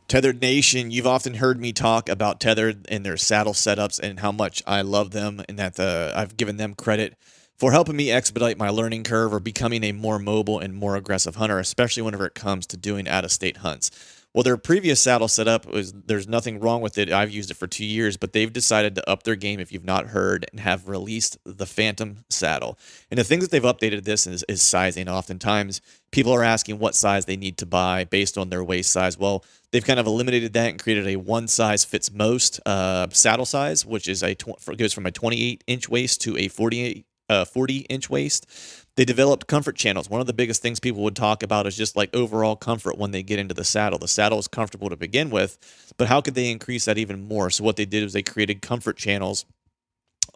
Tethered Nation, you've often heard me talk about Tethered and their saddle setups and how much I love them, and that I've given them credit for helping me expedite my learning curve or becoming a more mobile and more aggressive hunter, especially whenever it comes to doing out-of-state hunts. Well, their previous saddle setup there's nothing wrong with it. I've used it for 2 years, but they've decided to up their game, if you've not heard, and have released the Phantom saddle. And the things that they've updated this is sizing. Oftentimes, people are asking what size they need to buy based on their waist size. Well, they've kind of eliminated that and created a one size fits most saddle size, which is goes from a 28-inch waist to a 40-inch waist. They developed comfort channels. One of the biggest things people would talk about is just like overall comfort when they get into the saddle. The saddle is comfortable to begin with, but how could they increase that even more? So what they did was they created comfort channels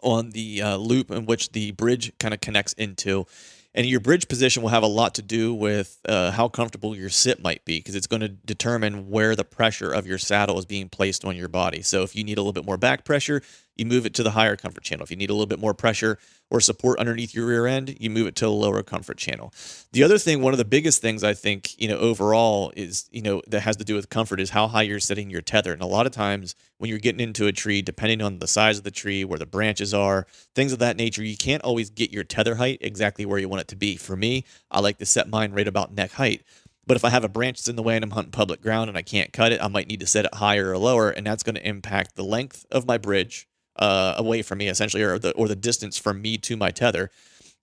on the loop in which the bridge kind of connects into. And your bridge position will have a lot to do with how comfortable your sit might be, because it's going to determine where the pressure of your saddle is being placed on your body. So if you need a little bit more back pressure, you move it to the higher comfort channel. If you need a little bit more pressure or support underneath your rear end, you move it to a lower comfort channel. The other thing, one of the biggest things I think, overall is, that has to do with comfort is how high you're setting your tether. And a lot of times when you're getting into a tree, depending on the size of the tree, where the branches are, things of that nature, you can't always get your tether height exactly where you want it to be. For me, I like to set mine right about neck height. But if I have a branch that's in the way and I'm hunting public ground and I can't cut it, I might need to set it higher or lower, and that's going to impact the length of my bridge away from me, essentially, or the distance from me to my tether.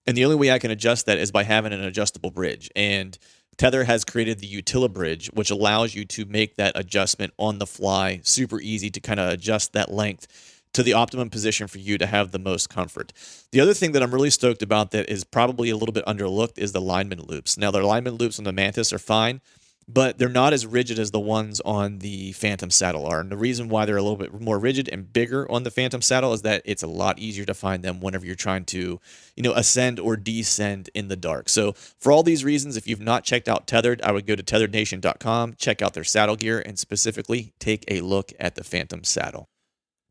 And the only way I can adjust that is by having an adjustable bridge. And Tether has created the UtiliBridge, which allows you to make that adjustment on the fly, super easy to kind of adjust that length to the optimum position for you to have the most comfort. The other thing that I'm really stoked about that is probably a little bit underlooked is the lineman loops. Now, the lineman loops on the Mantis are fine, but they're not as rigid as the ones on the Phantom saddle are. And the reason why they're a little bit more rigid and bigger on the Phantom saddle is that it's a lot easier to find them whenever you're trying to, ascend or descend in the dark. So for all these reasons, if you've not checked out Tethered, I would go to tetherednation.com, check out their saddle gear, and specifically take a look at the Phantom saddle.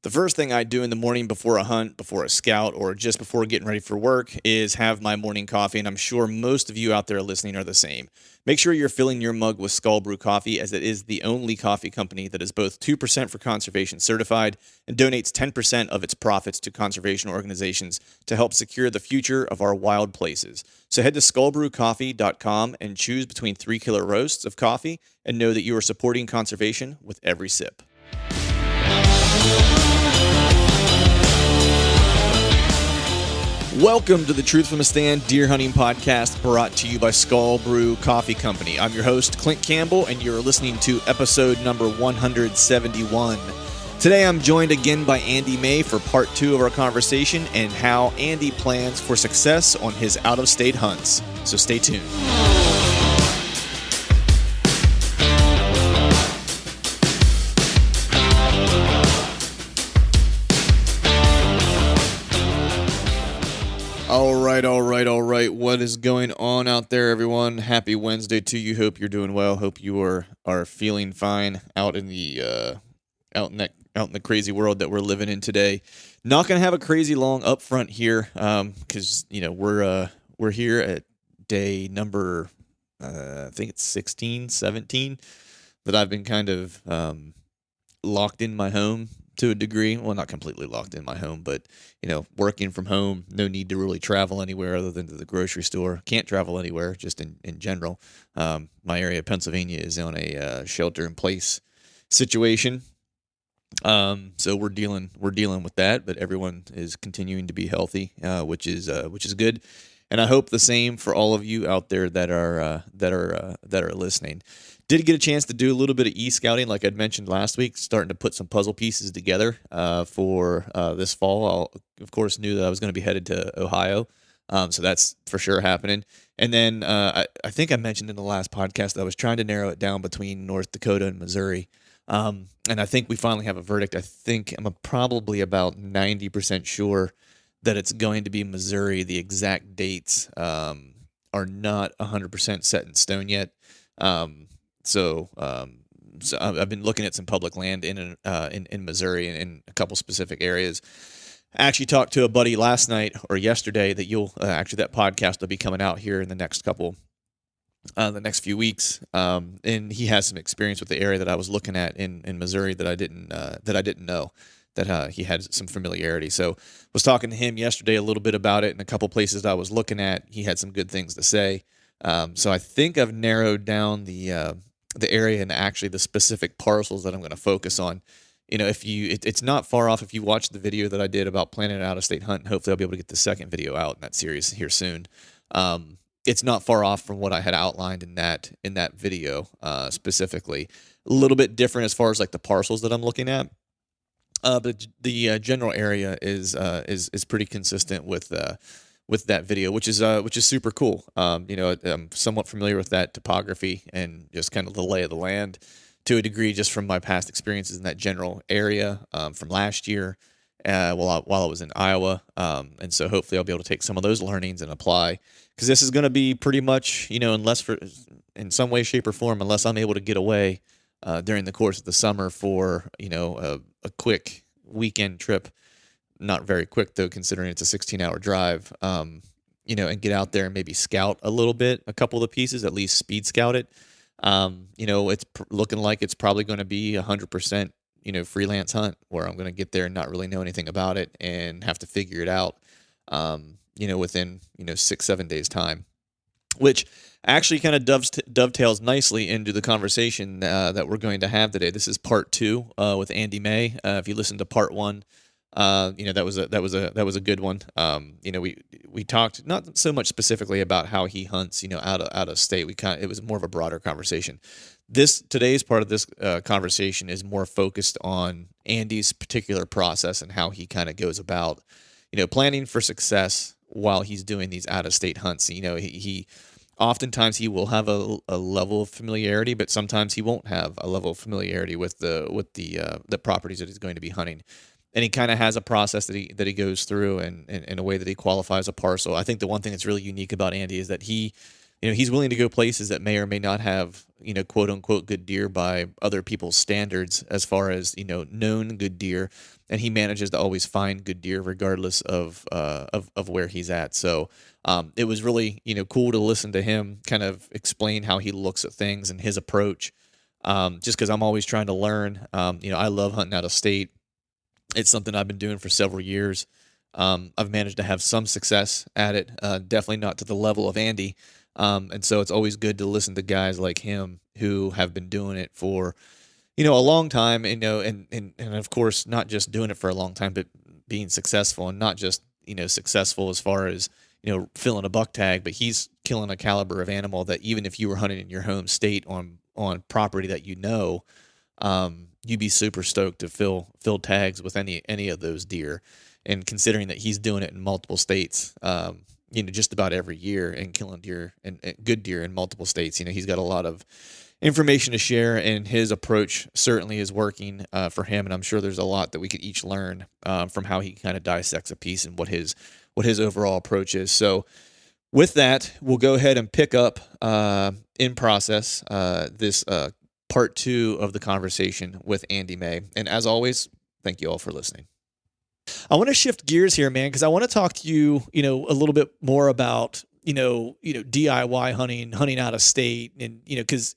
The first thing I do in the morning before a hunt, before a scout, or just before getting ready for work is have my morning coffee, and I'm sure most of you out there listening are the same. Make sure you're filling your mug with Skull Brew coffee, as it is the only coffee company that is both 2% for conservation certified and donates 10% of its profits to conservation organizations to help secure the future of our wild places. So head to skullbrewcoffee.com and choose between 3 killer roasts of coffee and know that you are supporting conservation with every sip. Welcome to the Truth from a Stand Deer Hunting Podcast, brought to you by Skull Brew Coffee Company. I'm your host, Clint Campbell, and you're listening to episode number 171. Today I'm joined again by Andy May for part 2 of our conversation and how Andy plans for success on his out-of-state hunts. So stay tuned. All right. What is going on out there, everyone? Happy Wednesday to you. Hope you're doing well. Hope you are feeling fine out in the crazy world that we're living in today. Not gonna have a crazy long upfront here, because we're here at day number I think it's 16, 17 that I've been kind of locked in my home to a degree. Well, not completely locked in my home, but, working from home, no need to really travel anywhere other than to the grocery store. Can't travel anywhere, just in general. My area of Pennsylvania is on a shelter-in-place situation. So we're dealing with that, but everyone is continuing to be healthy, which is good. And I hope the same for all of you out there that are listening. Did get a chance to do a little bit of e-scouting, like I'd mentioned last week, starting to put some puzzle pieces together for this fall. I, of course, knew that I was going to be headed to Ohio, so that's for sure happening. And then I think I mentioned in the last podcast that I was trying to narrow it down between North Dakota and Missouri, and I think we finally have a verdict. I think I'm probably about 90% sure that it's going to be Missouri. The exact dates are not 100% set in stone yet. So I've been looking at some public land in Missouri and in a couple specific areas. I actually talked to a buddy last night or yesterday that that podcast will be coming out here in the next couple the next few weeks. And he has some experience with the area that I was looking at in Missouri that I didn't know that he had some familiarity. So was talking to him yesterday a little bit about it, and a couple places that I was looking at, he had some good things to say. So I think I've narrowed down the area and actually the specific parcels that I'm going to focus on. It's not far off if you watch the video that I did about planning an out-of-state hunt, and hopefully I'll be able to get the second video out in that series here soon. It's not far off from what I had outlined in that video specifically. A little bit different as far as like the parcels that I'm looking at, but the general area is pretty consistent with that video, which is super cool. I'm somewhat familiar with that topography and just kind of the lay of the land to a degree, just from my past experiences in that general area from last year while I was in Iowa. And so hopefully I'll be able to take some of those learnings and apply, because this is going to be pretty much, in some way, shape, or form, unless I'm able to get away during the course of the summer for, a quick weekend trip. Not very quick, though, considering it's a 16-hour drive, and get out there and maybe scout a little bit, a couple of the pieces, at least speed scout it. It's looking like it's probably going to be 100%, freelance hunt, where I'm going to get there and not really know anything about it and have to figure it out, within, 6-7 days time, which actually kind of dovetails nicely into the conversation that we're going to have today. This is part 2 with Andy May. If you listened to part 1, that was a good one. We talked not so much specifically about how he hunts, out of state. It was more of a broader conversation. Today's part of this conversation is more focused on Andy's particular process and how he kind of goes about, planning for success while he's doing these out of state hunts. He oftentimes he will have a level of familiarity, but sometimes he won't have a level of familiarity with the properties that he's going to be hunting. And he kind of has a process that he goes through, and in a way that he qualifies a parcel. I think the one thing that's really unique about Andy is that he's willing to go places that may or may not have, quote unquote, good deer by other people's standards, as far as, known good deer. And he manages to always find good deer regardless of where he's at. So it was really, cool to listen to him kind of explain how he looks at things and his approach. Just because I'm always trying to learn. I love hunting out of state. It's something I've been doing for several years. I've managed to have some success at it, definitely not to the level of Andy. And so it's always good to listen to guys like him who have been doing it for, a long time, and of course, not just doing it for a long time, but being successful, and not just, successful as far as, filling a buck tag, but he's killing a caliber of animal that even if you were hunting in your home state on property that, you'd be super stoked to fill tags with any of those deer. And considering that he's doing it in multiple states, just about every year, and killing deer and good deer in multiple states, he's got a lot of information to share, and his approach certainly is working for him. And I'm sure there's a lot that we could each learn from how he kind of dissects a piece and what his overall approach is. So with that, we'll go ahead and pick up in process this part 2 of the conversation with Andy May. And as always, thank you all for listening. I want to shift gears here, man, because I want to talk to you, a little bit more about, DIY hunting out of state. And, because,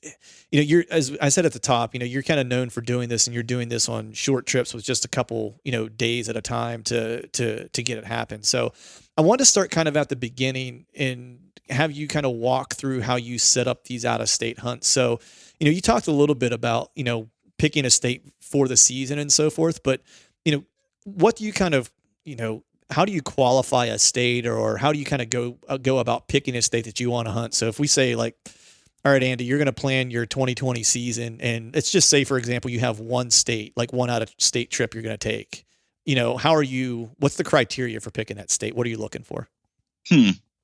you're, as I said at the top, you're kind of known for doing this, and you're doing this on short trips with just a couple, days at a time to get it happen. So I want to start kind of at the beginning and have you kind of walk through how you set up these out of state hunts. So, you talked a little bit about, picking a state for the season and so forth, but, what do you kind of, how do you qualify a state, or how do you kind of go about picking a state that you want to hunt? So if we say, like, all right, Andy, you're going to plan your 2020 season, and let's just say, for example, you have one state, like one out of state trip you're going to take, what's the criteria for picking that state? What are you looking for?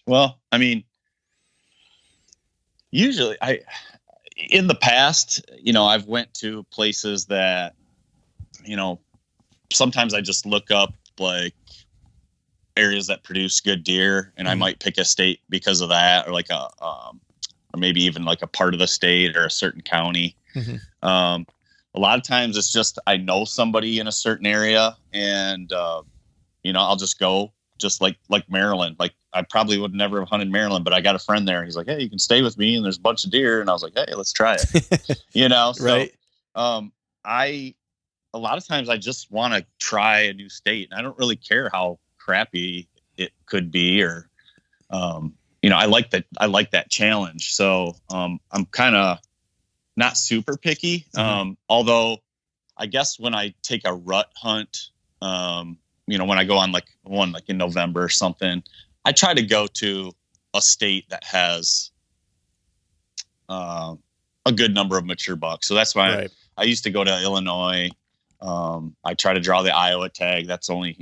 Well, I mean, usually in the past, I've went to places that, sometimes I just look up like areas that produce good deer, and I might pick a state because of that, or like or maybe even like a part of the state or a certain county. A lot of times it's just, I know somebody in a certain area, and, I'll just go just like Maryland. Like I probably would never have hunted Maryland, but I got a friend there. He's like, hey, you can stay with me, and there's a bunch of deer. And I was like, hey, let's try it. So Right. A lot of times I just want to try a new state, and I don't really care how crappy it could be, or I like that challenge. So I'm kind of not super picky. Although I guess when I take a rut hunt, when I go on like one like in November or something, I try to go to a state that has a good number of mature bucks. So that's why I used to go to Illinois. I try to draw the Iowa tag. That's only,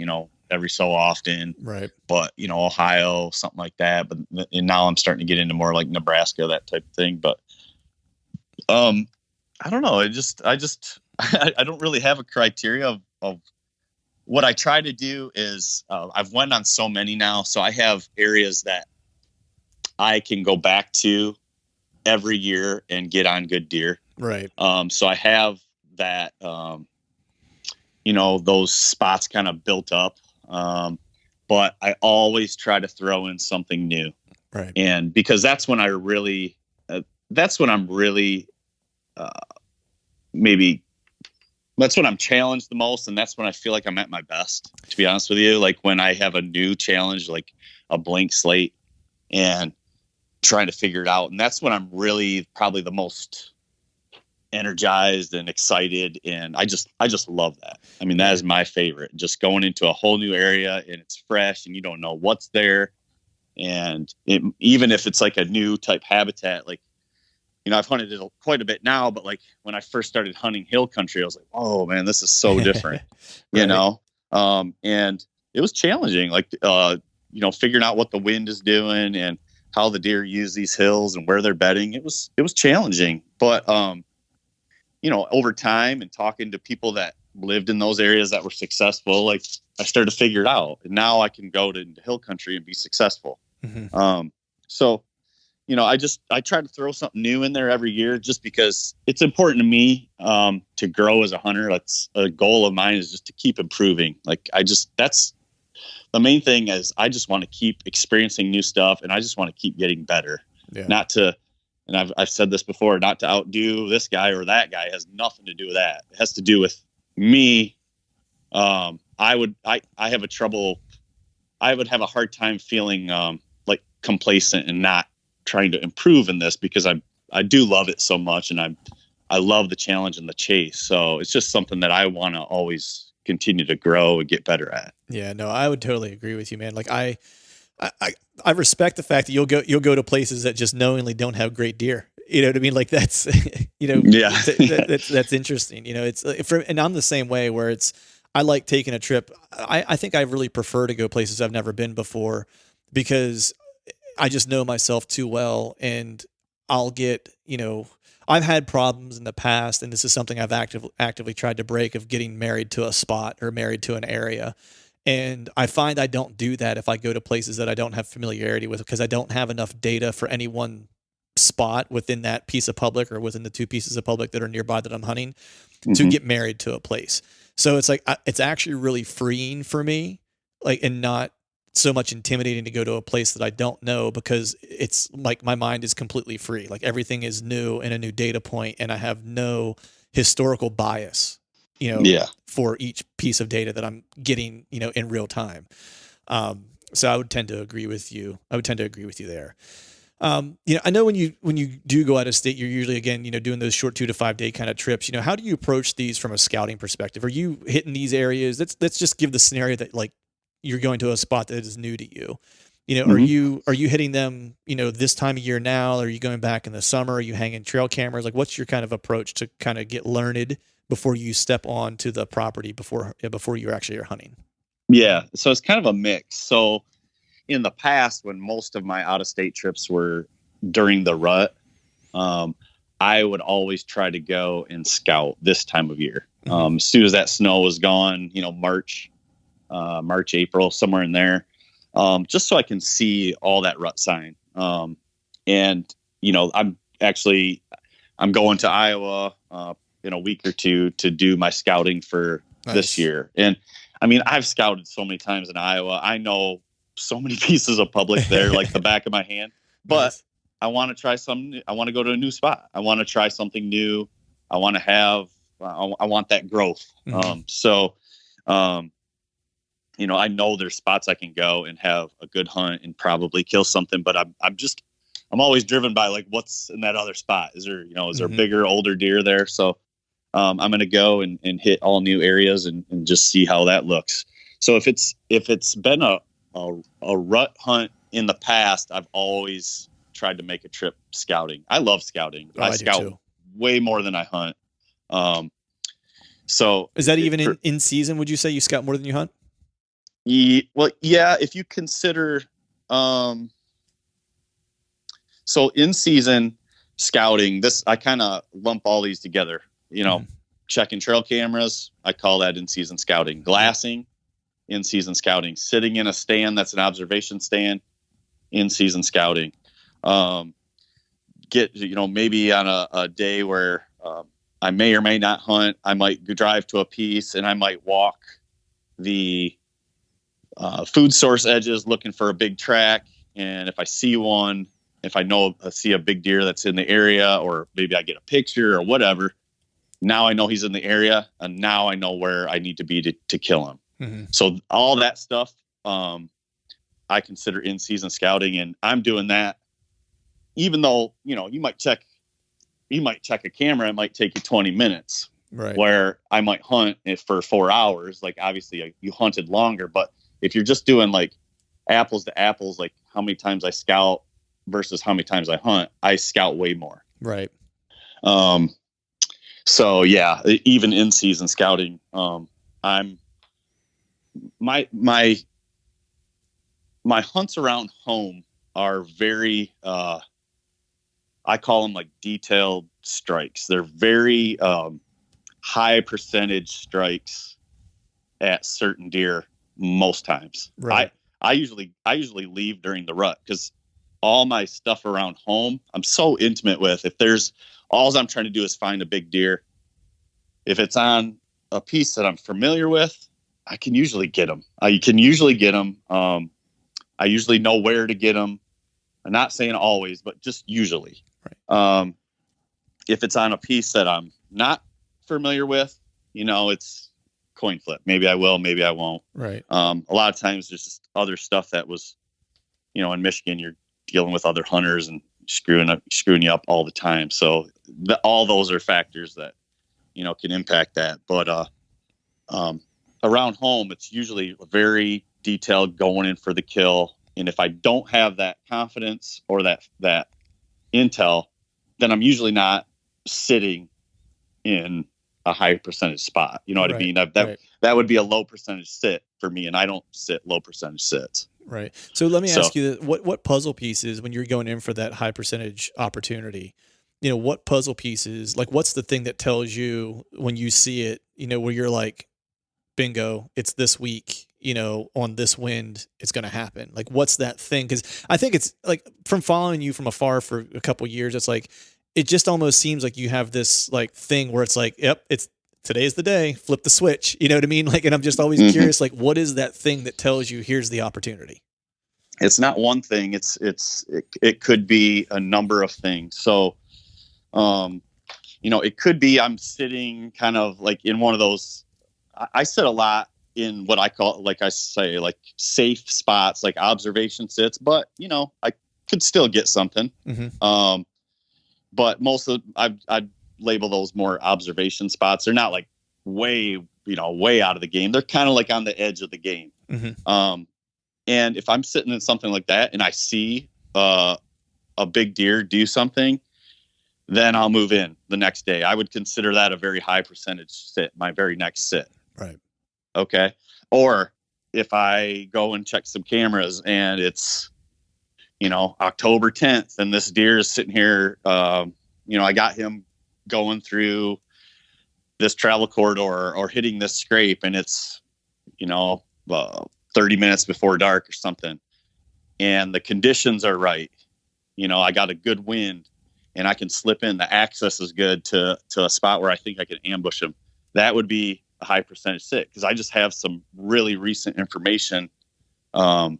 every so often. Right. But, Ohio, something like that. And now I'm starting to get into more like Nebraska, that type of thing. But I don't know. I don't really have a criteria of what I try to do is I've went on so many now. So I have areas that I can go back to every year and get on good deer. Right. So I have that, those spots kind of built up. But I always try to throw in something new. Right. And because that's when I'm really, maybe that's when I'm challenged the most. And that's when I feel like I'm at my best, to be honest with you. Like when I have a new challenge, like a blank slate, and trying to figure it out. And that's when I'm really probably the most energized and excited. And I just love that. I mean, that is my favorite, just going into a whole new area and it's fresh and you don't know what's there. And even if it's like a new type habitat, like, I've hunted it quite a bit now, but like when I first started hunting hill country, I was like, oh man, this is so different, and it was challenging, like, figuring out what the wind is doing and how the deer use these hills and where they're bedding. It was challenging, but, over time and talking to people that lived in those areas that were successful, like I started to figure it out, and now I can go to hill country and be successful. Mm-hmm. So, I try to throw something new in there every year just because it's important to me, to grow as a hunter. That's a goal of mine, is just to keep improving. Like that's the main thing, is I just want to keep experiencing new stuff, and I just want to keep getting better. Yeah. Not to, and I've said this before, not to outdo this guy or that guy. It has nothing to do with that. It has to do with me. I would have a hard time feeling, like complacent and not trying to improve in this, because I do love it so much, and I love the challenge and the chase. So it's just something that I want to always continue to grow and get better at. Yeah, no, I would totally agree with you, man. Like I respect the fact that you'll go to places that just knowingly don't have great deer. You know what I mean? Like that's, that's interesting. It's and I'm the same way, where I like taking a trip. I think I really prefer to go places I've never been before, because I just know myself too well, and I'll get, I've had problems in the past, and this is something I've actively tried to break, of getting married to a spot or married to an area. And I find I don't do that if I go to places that I don't have familiarity with, because I don't have enough data for any one spot within that piece of public, or within the two pieces of public that are nearby that I'm hunting, to get married to a place. So it's like, it's actually really freeing for me, like, and not so much intimidating to go to a place that I don't know, because it's like my mind is completely free. Like everything is new and a new data point, and I have no historical bias, for each piece of data that I'm getting, in real time. So I would tend to agree with you. There. I know when you do go out of state, you're usually, again, doing those short 2 to 5 day kind of trips. How do you approach these from a scouting perspective? Are you hitting these areas? Let's just give the scenario that, like, you're going to a spot that is new to you. Are you hitting them, this time of year now? Are you going back in the summer? Are you hanging trail cameras? Like, what's your kind of approach to kind of get learned before you step on to the property, before you actually are hunting? Yeah. So it's kind of a mix. So in the past, when most of my out of state trips were during the rut, I would always try to go and scout this time of year. As soon as that snow was gone, March, April, somewhere in there, just so I can see all that rut sign. And I'm going to Iowa in a week or two to do my scouting for this year. And I mean, I've scouted so many times in Iowa. I know so many pieces of public there, like the back of my hand. But Nice. I want to try something. I want to go to a new spot. I want to try something new. I want to have. I want that growth. So, I know there's spots I can go and have a good hunt and probably kill something. But I'm always driven by like what's in that other spot. Is there bigger, older deer there? So I'm going to go and hit all new areas and just see how that looks. So if it's been a rut hunt in the past, I've always tried to make a trip scouting. I love scouting. I scout way more than I hunt. So is that even in season? Would you say you scout more than you hunt? Well, yeah, if you consider, so in season scouting, I kind of lump all these together, checking trail cameras. I call that in season scouting. Glassing, in season scouting. Sitting in a stand that's an observation stand, in season scouting. Maybe on a day where I may or may not hunt, I might drive to a piece and I might walk the food source edges looking for a big track. And if I see one, if I see a big deer that's in the area, or maybe I get a picture or whatever, now I know he's in the area, and now I know where I need to be to kill him. Mm-hmm. So all that stuff, I consider in season scouting, and I'm doing that. Even though, you might check a camera, it might take you 20 minutes, right? Where I might hunt it for 4 hours. Like obviously you hunted longer, but if you're just doing like apples to apples, like how many times I scout versus how many times I hunt, I scout way more. Right. So yeah, even in season scouting, I'm my hunts around home are very, I call them like detailed strikes. They're very, high percentage strikes at certain deer most times. Right. I usually leave during the rut because all my stuff around home, I'm so intimate with. If all I'm trying to do is find a big deer. If it's on a piece that I'm familiar with, I can usually get them. I usually know where to get them. I'm not saying always, but just usually. Right. If it's on a piece that I'm not familiar with, it's coin flip. Maybe I will, maybe I won't. Right. A lot of times there's just other stuff that was, in Michigan, you're dealing with other hunters and screwing you up all the time. So all those are factors that, can impact that. But around home, it's usually very detailed, going in for the kill. And if I don't have that confidence or that intel, then I'm usually not sitting in a high percentage spot. You know what I mean? That would be a low percentage sit for me, and I don't sit low percentage sits. Right. So let me ask you, what puzzle pieces, when you're going in for that high percentage opportunity, what puzzle pieces, like what's the thing that tells you when you see it, where you're like, bingo, it's this week, on this wind, it's going to happen. Like, what's that thing? Because I think it's like, from following you from afar for a couple of years, it's like, it just almost seems like you have this like thing where it's like, yep, today's the day, flip the switch. You know what I mean? Like, and I'm just always curious, like, what is that thing that tells you here's the opportunity? It's not one thing. It could be a number of things. So, it could be I'm sitting kind of like in one of those. I sit a lot in what I call, like I say, like safe spots, like observation sits, but I could still get something. Mm-hmm. But most of I'd label those more observation spots. They're not like way out of the game. They're kind of like on the edge of the game. Mm-hmm. And if I'm sitting in something like that and I see a big deer do something, then I'll move in the next day. I would consider that a very high percentage sit, my very next sit. Right. Okay. Or if I go and check some cameras and it's, October 10th and this deer is sitting here, I got him going through this travel corridor or hitting this scrape and it's, 30 minutes before dark or something. And the conditions are right. I got a good wind and I can slip in. The access is good to a spot where I think I can ambush him. That would be a high percentage sit, because I just have some really recent information, of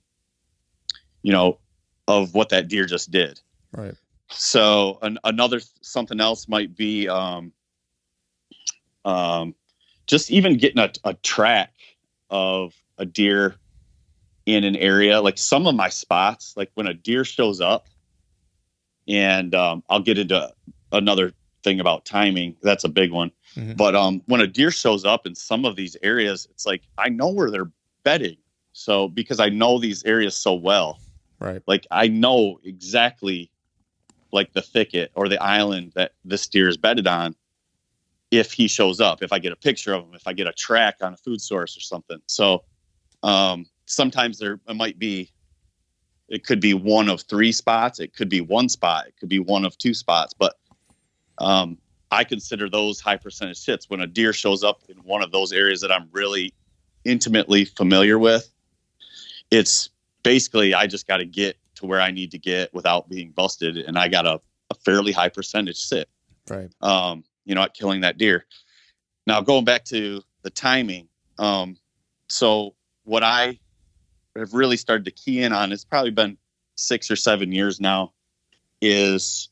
what that deer just did. Right. So another something else might be just even getting a track of a deer in an area. Like some of my spots, like when a deer shows up, and I'll get into another thing about timing. That's a big one. Mm-hmm. But when a deer shows up in some of these areas, it's like I know where they're bedding. So because I know these areas so well, right? Like I know exactly like the thicket or the island that this deer is bedded on. If he shows up, if I get a picture of him, if I get a track on a food source or something. So sometimes it could be one of 3 spots. It could be 1 spot. It could be one of 2 spots. But I consider those high percentage hits when a deer shows up in one of those areas that I'm really intimately familiar with. It's basically, I just got to get to where I need to get without being busted. And I got a fairly high percentage sit. Right. At killing that deer. Now going back to the timing. So what I have really started to key in on, it's probably been 6 or 7 years now, is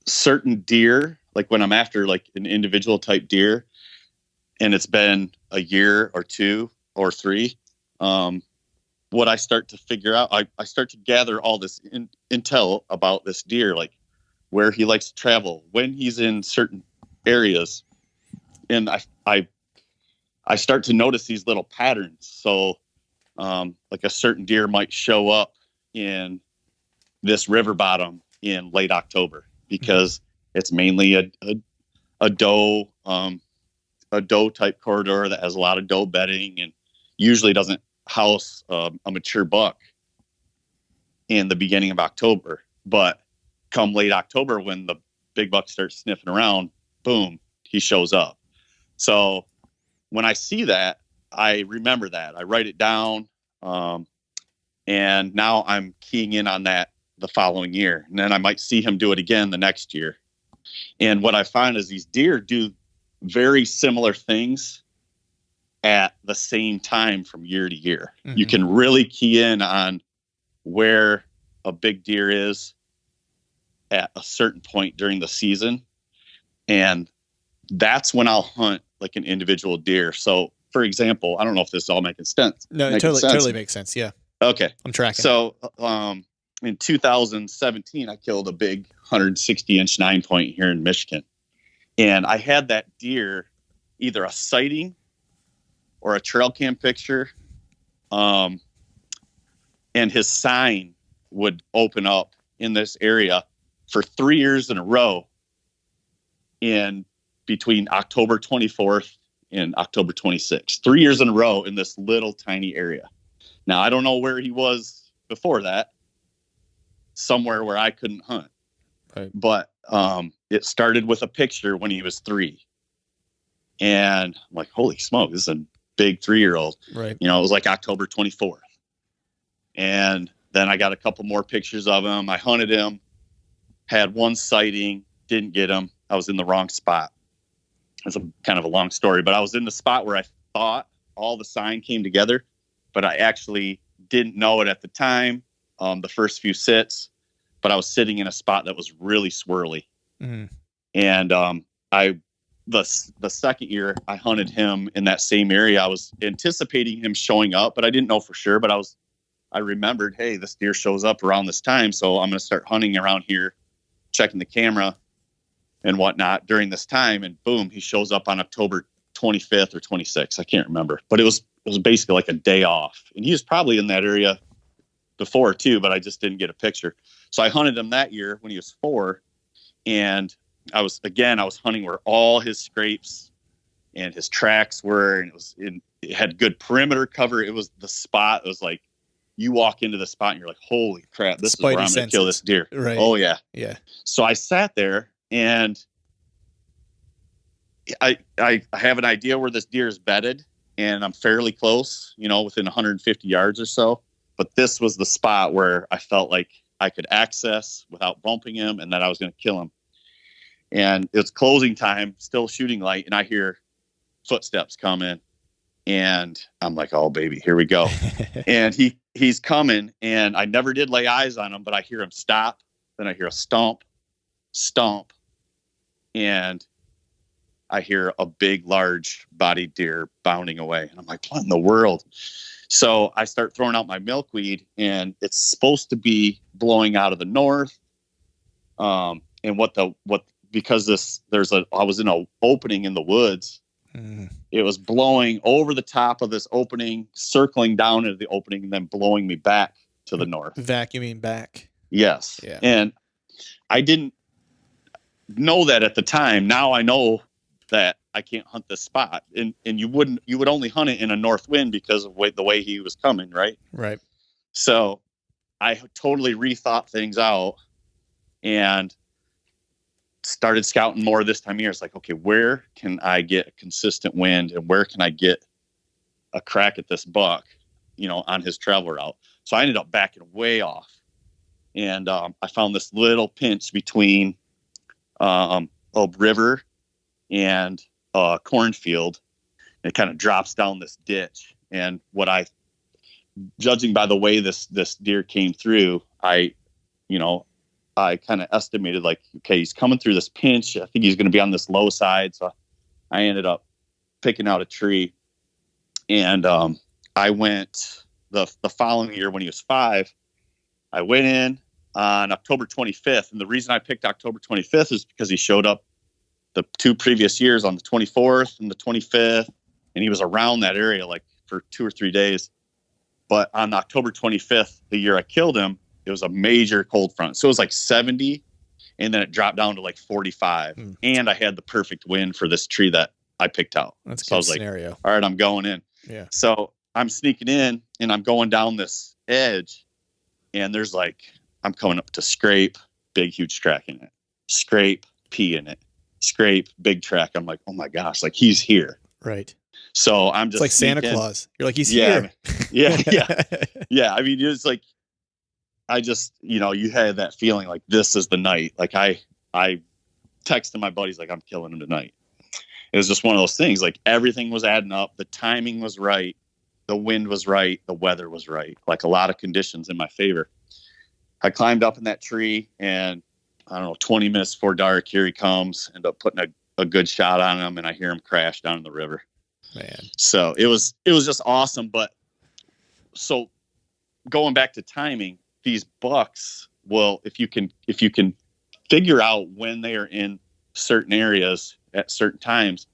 certain deer, like when I'm after like an individual type deer and it's been a year or 2 or 3, what I start to figure out, I start to gather all this intel about this deer, like where he likes to travel, when he's in certain areas. And I start to notice these little patterns. So like a certain deer might show up in this river bottom in late October because it's mainly a doe type corridor that has a lot of doe bedding and usually doesn't house a mature buck in the beginning of October. But come late October, when the big buck starts sniffing around, boom, he shows up. So when I see that, I remember that. I write it down. And now I'm keying in on that the following year. And then I might see him do it again the next year. And what I find is these deer do very similar things at the same time from year to year. Mm-hmm. You can really key in on where a big deer is at a certain point during the season. And that's when I'll hunt like an individual deer. So for example, I don't know if this is all making sense. No, it totally makes sense. Yeah. Okay. I'm tracking. So, in 2017, I killed a big 160-inch 9-point here in Michigan. And I had that deer, either a sighting or a trail cam picture. And his sign would open up in this area for 3 years in a row in between October 24th and October 26th. 3 years in a row in this little tiny area. Now, I don't know where he was before that, somewhere where I couldn't hunt. Right. But it started with a picture when he was 3. And I'm like, holy smoke, this is a big 3-year-old. Right. It was like October 24th. And then I got a couple more pictures of him. I hunted him, had one sighting, didn't get him. I was in the wrong spot. It's kind of a long story, but I was in the spot where I thought all the sign came together, but I actually didn't know it at the time, the first few sits, but I was sitting in a spot that was really swirly. Mm-hmm. And the second year I hunted him in that same area, I was anticipating him showing up, but I didn't know for sure. But I remembered, hey, this deer shows up around this time, so I'm going to start hunting around here, checking the camera and whatnot during this time. And boom, he shows up on October 25th or 26th. I can't remember, but it was basically like a day off. And he was probably in that area before too, but I just didn't get a picture. So I hunted him that year when he was 4. And I was hunting where all his scrapes and his tracks were, and it had good perimeter cover. It was the spot. It was like, you walk into the spot and you're like, holy crap, this is where I'm going to kill this deer. Right. Oh yeah. Yeah. So I sat there and I have an idea where this deer is bedded, and I'm fairly close, within 150 yards or so. But this was the spot where I felt like I could access without bumping him and that I was going to kill him. and it's closing time, still shooting light, and I hear footsteps coming, and I'm like, oh baby, here we go. And he's coming, and I never did lay eyes on him, but I hear him stop, then I hear a stomp, and I hear a big, large bodied deer bounding away. And I'm like, what in the world? So I start throwing out my milkweed, and it's supposed to be blowing out of the north. And because I was in an opening in the woods. It was blowing over the top of this opening, circling down into the opening, and then blowing me back to the north. Vacuuming back. Yes. Yeah. And I didn't know that at the time. Now I know that I can't hunt this spot. And you would only hunt it in a north wind because of the way he was coming, right? Right. So I totally rethought things out and started scouting more this time of year. It's like, okay, where can I get a consistent wind, and where can I get a crack at this buck, on his travel route? So I ended up backing way off, and I found this little pinch between a river and a cornfield. And it kind of drops down this ditch, and judging by the way this deer came through, I kind of estimated, like, okay, he's coming through this pinch. I think he's going to be on this low side. So I ended up picking out a tree, and I went the following year when he was 5. I went in on October 25th. And the reason I picked October 25th is because he showed up the 2 previous years on the 24th and the 25th. And he was around that area like for 2 or 3 days. But on October 25th, the year I killed him, it was a major cold front. So it was like 70, and then it dropped down to like 45. And I had the perfect wind for this tree that I picked out. That's a so good I was scenario. Like, all right, I'm going in. Yeah. So I'm sneaking in, and I'm going down this edge, and there's I'm coming up to scrape, big, huge track in it. Scrape, pee in it. Scrape, big track. I'm like, oh my gosh, like he's here. Right. So I'm just like Santa Claus. You're like, he's here. Yeah. Yeah. I mean, it's like, I just, you had that feeling like this is the night. Like I texted my buddies, like, I'm killing him tonight. It was just one of those things. Like everything was adding up. The timing was right. The wind was right. The weather was right. Like a lot of conditions in my favor. I climbed up in that tree, and I don't know, 20 minutes before dark, here he comes. End up putting a good shot on him, and I hear him crash down in the river. Man. So it was just awesome. But so going back to timing, these bucks, well, if you can figure out when they are in certain areas at certain times,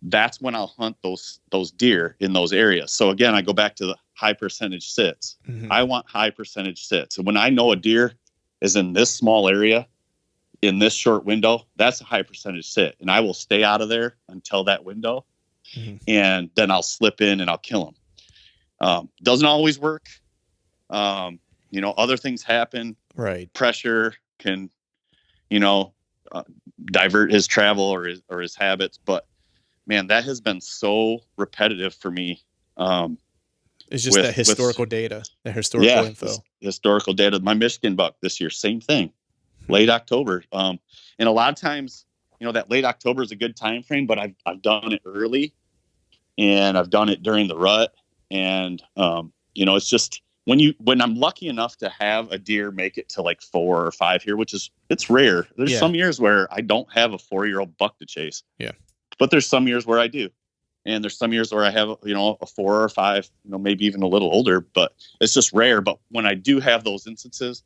that's when I'll hunt those deer in those areas. So again, I go back to the high percentage sits. Mm-hmm. I want high percentage sits. And when I know a deer is in this small area in this short window, that's a high percentage sit. And I will stay out of there until that window. Mm-hmm. And then I'll slip in and I'll kill them. Doesn't always work. Other things happen. Right. Pressure can, divert his travel or his habits. But man, that has been so repetitive for me. It's just that historical data, the historical info. Historical data. My Michigan buck this year, same thing, late October. And a lot of times, that late October is a good time frame, but I've done it early, and I've done it during the rut. And, it's just when I'm lucky enough to have a deer make it to like 4 or 5 here, it's rare. There's some years where I don't have a 4-year-old buck to chase. Yeah. But there's some years where I do. And there's some years where I have, a 4 or 5, maybe even a little older, but it's just rare. But when I do have those instances,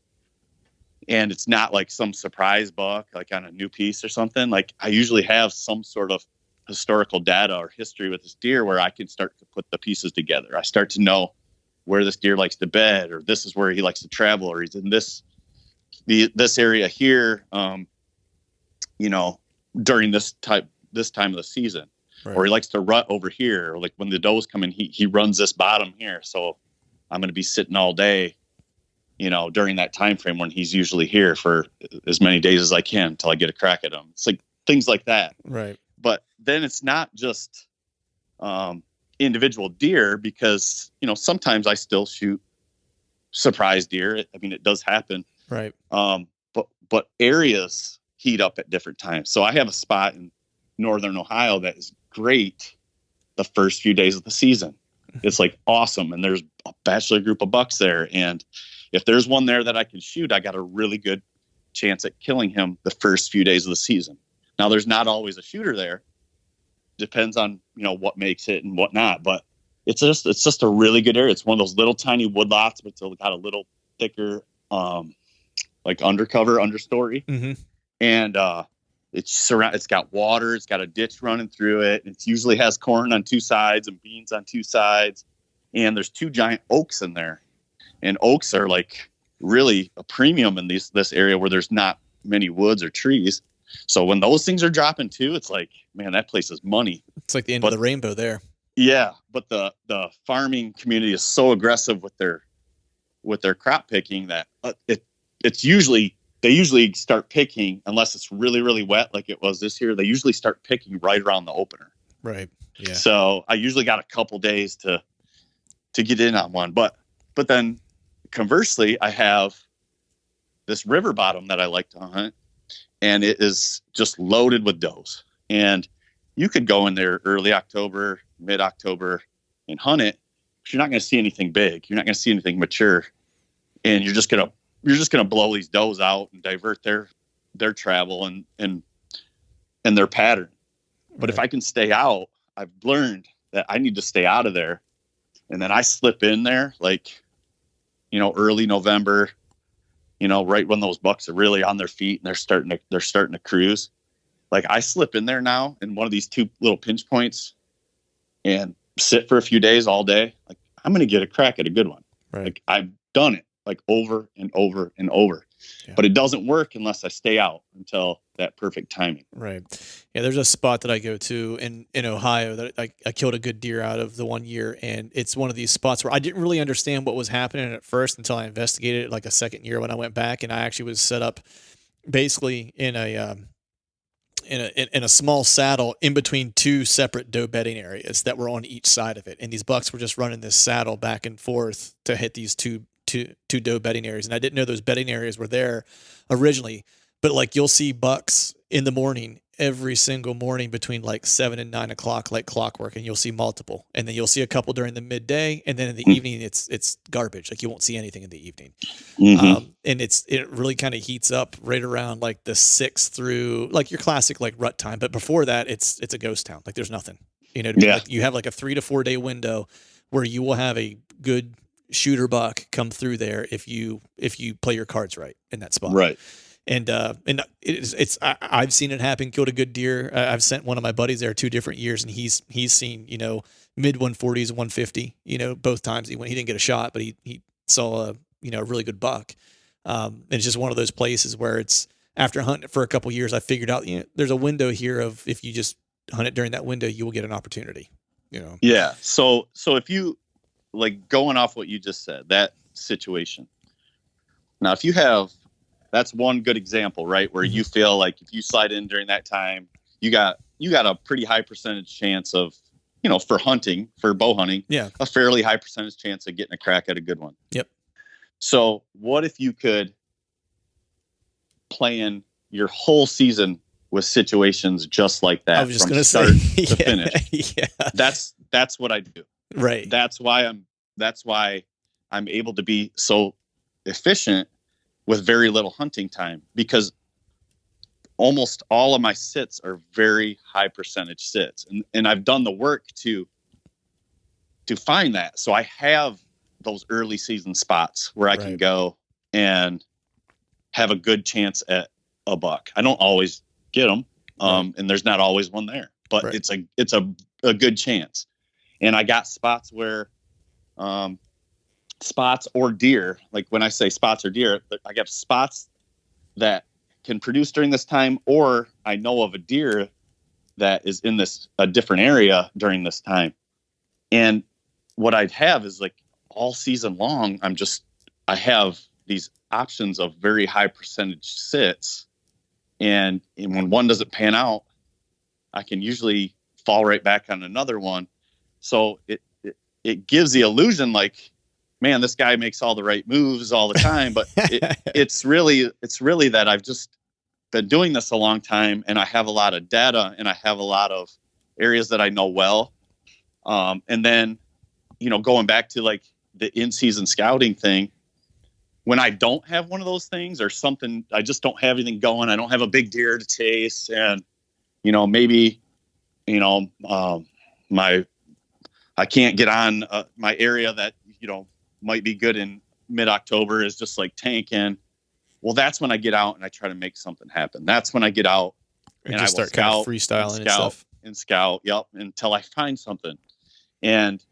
and it's not like some surprise buck, like on a new piece or something, like I usually have some sort of historical data or history with this deer where I can start to put the pieces together. I start to know where this deer likes to bed, or this is where he likes to travel, or he's in this area here, during this time of the season. Right. Or he likes to rut over here, or like when the does come in, he runs this bottom here. So I'm going to be sitting all day, during that time frame when he's usually here for as many days as I can until I get a crack at him. It's like things like that. Right. But then it's not just individual deer, because sometimes I still shoot surprise deer. I mean, it does happen. Right. But areas heat up at different times. So I have a spot in northern Ohio that is great the first few days of the season. It's like awesome. And there's a bachelor group of bucks there. And if there's one there that I can shoot, I got a really good chance at killing him the first few days of the season. Now there's not always a shooter there. Depends on, what makes it and whatnot, but it's just a really good area. It's one of those little tiny woodlots, but it's got a little thicker, like understory. Mm-hmm. And, it's got water. It's got a ditch running through it. It usually has corn on two sides and beans on two sides. And there's 2 giant oaks in there. And oaks are like really a premium in this area where there's not many woods or trees. So when those things are dropping too, it's like, man, that place is money. It's like the end of the rainbow there. Yeah. But the farming community is so aggressive with their crop picking that they usually start picking unless it's really, really wet like it was this year. They usually start picking right around the opener. Right. Yeah. So I usually got a couple days to get in on one. But then conversely, I have this river bottom that I like to hunt, and it is just loaded with does. And you could go in there early October, mid-October and hunt it, but you're not going to see anything big. You're not going to see anything mature. And you're just going to blow these does out and divert their travel and their pattern. But if I can stay out, I've learned that I need to stay out of there. And then I slip in there like, early November, right when those bucks are really on their feet and they're starting to cruise. Like I slip in there now in one of these 2 little pinch points and sit for a few days all day. Like I'm going to get a crack at a good one. Right. Like I've done it like over and over and over, but it doesn't work unless I stay out until that perfect timing. Right. Yeah. There's a spot that I go to in Ohio that I killed a good deer out of the one year. And it's one of these spots where I didn't really understand what was happening at first until I investigated it like a second year when I went back, and I actually was set up basically in a small saddle in between 2 separate doe bedding areas that were on each side of it. And these bucks were just running this saddle back and forth to hit these two doe bedding areas. And I didn't know those bedding areas were there originally, but like you'll see bucks in the morning, every single morning between like 7 and 9 o'clock, like clockwork. And you'll see multiple, and then you'll see a couple during the midday. And then in the evening, it's garbage. Like you won't see anything in the evening. Mm-hmm. And it really kind of heats up right around like the 6th through like your classic, like rut time. But before that, it's a ghost town. Like there's nothing, like you have like a 3 to 4 day window where you will have a good shooter buck come through there if you play your cards right in that spot. Right. And I've seen it happen. Killed a good deer. I've sent one of my buddies there 2 different years, and he's seen mid 140s, 150. Both times he didn't get a shot, but he saw a really good buck. And it's just one of those places where it's after hunting it for a couple of years, I figured out there's a window here of if you just hunt it during that window, you will get an opportunity. Yeah. So if you like going off what you just said, that situation. Now, if you have, that's one good example, right? Where you feel like if you slide in during that time, you got a pretty high percentage chance of, for bow hunting, a fairly high percentage chance of getting a crack at a good one. Yep. So what if you could plan your whole season with situations just like that? I was just from going to start say, to finish. Yeah. That's what I do. Right. That's why I'm able to be so efficient with very little hunting time, because almost all of my sits are very high percentage sits. And I've done the work to find that. So I have those early season spots where I can go and have a good chance at a buck. I don't always get them. And there's not always one there, but it's a good chance. And I got spots where, spots or deer, like when I say spots or deer, I got spots that can produce during this time, or I know of a deer that is in a different area during this time. And what I'd have is like all season long, I have these options of very high percentage sits. And when one doesn't pan out, I can usually fall right back on another one. So it gives the illusion like, man, this guy makes all the right moves all the time. But it's really that been doing this a long time, and I have a lot of data, and I have a lot of areas that I know well. And then, going back to like the in-season scouting thing, when I don't have one of those things or something, I just don't have anything going. I don't have a big deer to chase, and maybe I can't get on my area that might be good in mid-October is just like tanking. Well, that's when I get out and I try to make something happen. That's when I get out and just start kind of freestyling and scout. Yep, until I find something. And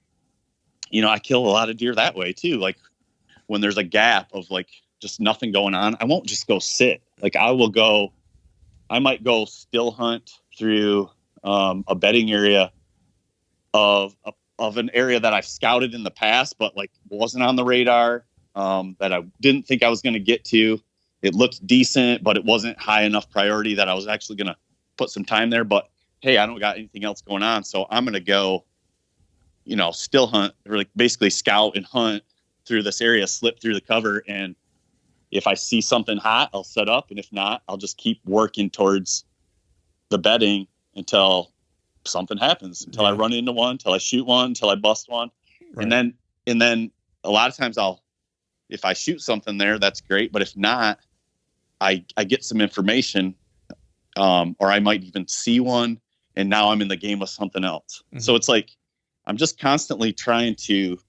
I kill a lot of deer that way too. Like when there's a gap of like just nothing going on, I won't just go sit. Like I might go still hunt through a bedding area of an area that I've scouted in the past, but like wasn't on the radar, that I didn't think I was going to get to. It looked decent, but it wasn't high enough priority that I was actually going to put some time there. But hey, I don't got anything else going on, so I'm going to go, still hunt, or like basically scout and hunt through this area, slip through the cover, and if I see something hot, I'll set up, and if not, I'll just keep working towards the bedding until something happens, until I run into one, until I shoot one, until I bust one. Right. And then a lot of times if I shoot something there, that's great. But if not, I get some information, or I might even see one, and now I'm in the game with something else. Mm-hmm. So it's like, I'm just constantly trying to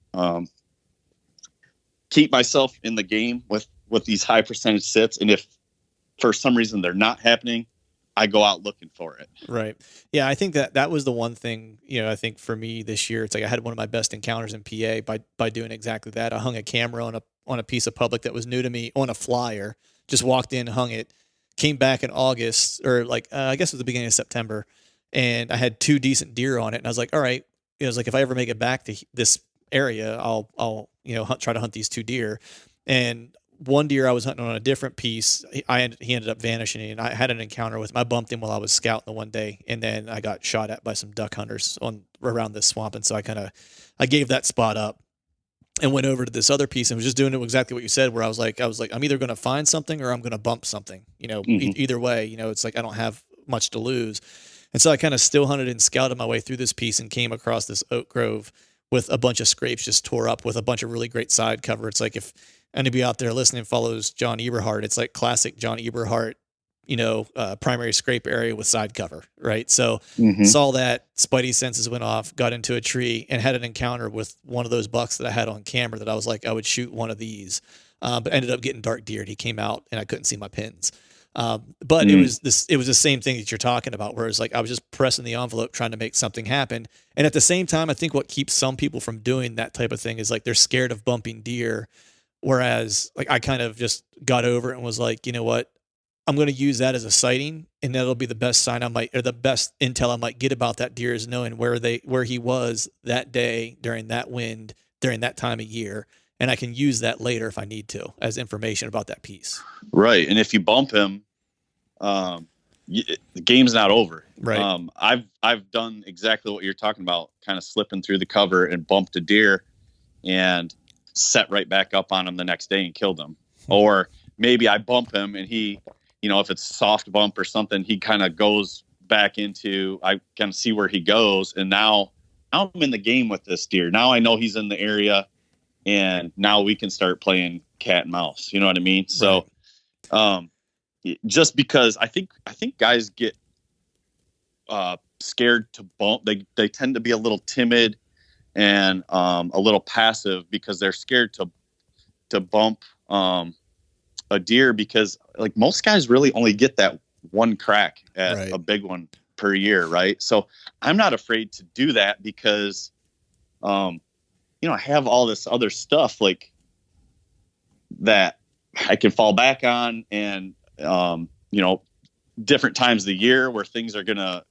keep myself in the game with these high percentage sits. And if for some reason they're not happening, I go out looking for it. Right. Yeah. I think that was the one thing, I think for me this year, it's like I had one of my best encounters in PA by doing exactly that. I hung a camera on a piece of public that was new to me on a flyer, just walked in, hung it, came back in August, or like, I guess it was the beginning of September, and I had 2 decent deer on it. And I was like, all right, I was like, if I ever make it back to this area, I'll try to hunt these 2 deer. And one deer I was hunting on a different piece, he ended up vanishing, and I had an encounter with him. I bumped him while I was scouting the one day, and then I got shot at by some duck hunters around this swamp. And so I gave that spot up and went over to this other piece and was just doing exactly what you said, where I was like, I'm either going to find something or I'm going to bump something, mm-hmm. Either way, it's like, I don't have much to lose. And so I kind of still hunted and scouted my way through this piece and came across this oak grove with a bunch of scrapes just tore up with a bunch of really great side cover. It's like, if anybody out there listening follows John Eberhart, it's like classic John Eberhart, primary scrape area with side cover, right? So mm-hmm. Saw that, spidey senses went off, got into a tree, and had an encounter with one of those bucks that I had on camera that I was like, I would shoot one of these, but ended up getting dark deered. He came out and I couldn't see my pins. But it was the same thing that you're talking about, where it's like I was just pressing the envelope trying to make something happen. And at the same time, I think what keeps some people from doing that type of thing is like they're scared of bumping deer. Whereas like I kind of just got over it and was like, you know what, I'm going to use that as a sighting, and that'll be the best sign or the best intel I might get about that deer, is knowing where he was that day during that wind, during that time of year. And I can use that later if I need to as information about that piece. Right. And if you bump him, the game's not over. Right. I've done exactly what you're talking about, kind of slipping through the cover and bumped a deer and set right back up on him the next day and killed him. Or maybe I bump him and he, if it's a soft bump or something, he kind of goes back into, I kind of see where he goes. And now I'm in the game with this deer. Now I know he's in the area. And now we can start playing cat and mouse. You know what I mean? So, just because I think guys get scared to bump, they tend to be a little timid and a little passive because they're scared to bump a deer, because like most guys really only get that one crack at a big one per year, right? So I'm not afraid to do that because I have all this other stuff like that I can fall back on, and, different times of the year where things are going to